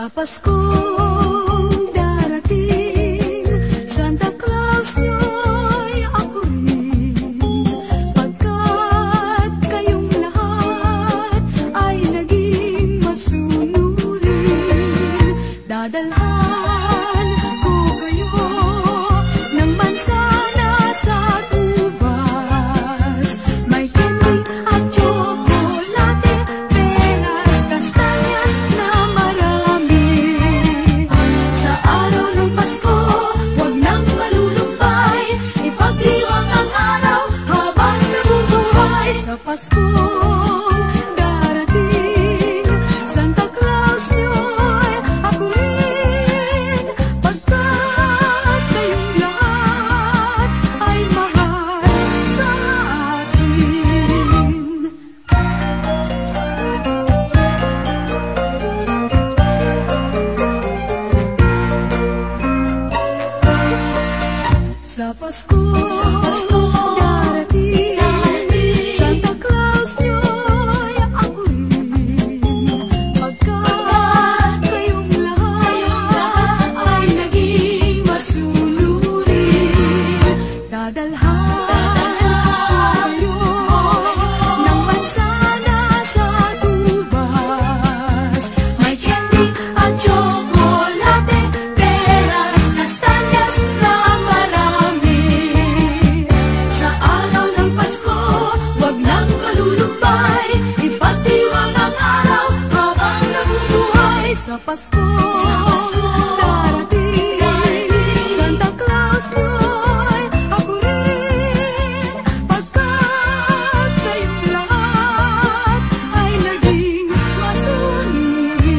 Sa Paskong darating, Santa Claus nyo'y ako rin. Pagkat kayong lahat ay naging masunurin, dadalhan ko kayo ng mansana sa tubas. May candy at tsokolate, peras, kastanyas na marami. Sa araw ng Pasko, huwag nang malulumpay, ipagdiwang ang araw habang nabubuhay. Sa Paskong darating, Santa Claus nyo'y ako rin. Pagkat kayong lahat ay mahal sa akin. Sa Paskong darating, Santa Claus nyo'y ako rin. Pagkat kayong lahat ay naging masunurin, dadalhan kayo ng mansana sa tubas. May candy at tsokolate, peras, kastanyas na marami. Sa araw ng Pasko, huwag nang malulumpay, ipagdiwang ang araw habang nabubuhay. Sa Pasko darating, Santa Claus nyo'y ako rin. Pagkat kayong lahat ay naging masunurin,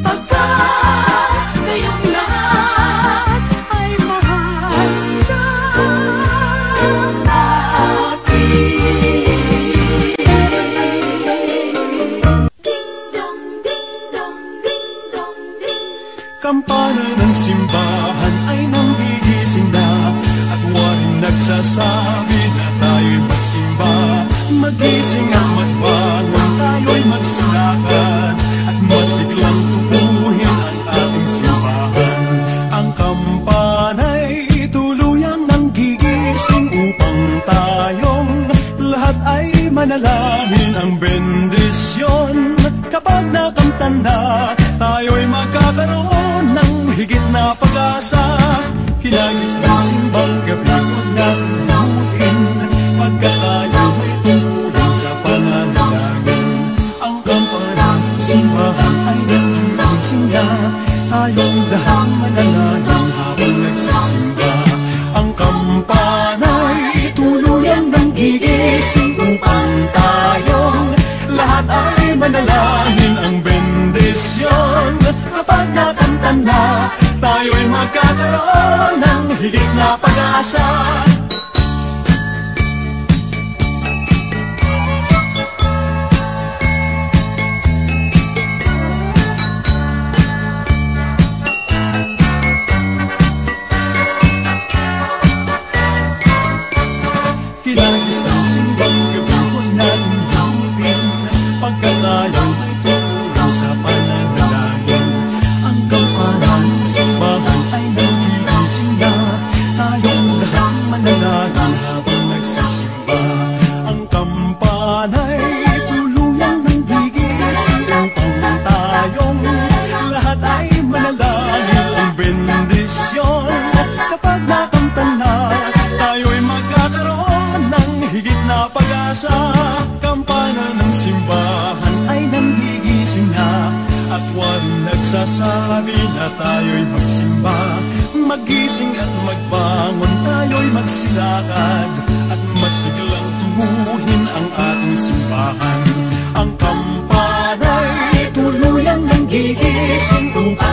pagkat kayong lahat ay mahal sa akin. Kampana ng simbahan ay nanggigising na, at waring nagsasabi na tayo'y magsimba. Magising at magbangon, tayo'y magsilakan, at masiglang tubuhin ang ating simbahan. Ang kampana'y tuluyang nanggigising upang tayong lahat ay manalangin ang bendisyon. Kapag nakamtan na, tayo'y magkakaroon ng higit na pag-asa. Hinagis ng simbang gabi, huwag natin limutin, pagkat tayo may tungkulin sa pananalangin. Ang kampana ng simbahan ay nanggigising na, tayong lahat manalangin habang nagsisimba. Ang kampana'y tuluyang nanggigising upang tayong lahat ay manalangin ang bendisyon. Kapag nakamtan na, tayo'y magkakaroon ng higit na pag-asa. Hinagis ng simbang gabi, huwag natin limutin, pagkat tayo'y may tungkulin sa pananalangin. Ang kampana ng simbahan ay nanggigising na, tayong lahat manalangin habang nagsisimba. Ang kampana'y tuluyang nanggigising upang tayong lahat ay manalangin ang bendisyon. Kapag nakamtan na, tayo'y magkakaroon ng higit na pag-asa. Kampana ng simbahan ay nanggigising na, at waring nagsasabi na tayo'y magsimba. Magising at magbangon, tayo'y magsilakad, at masiglang tubuhin ang ating simbahan. Ang kampana'y tuluyang nanggigising upang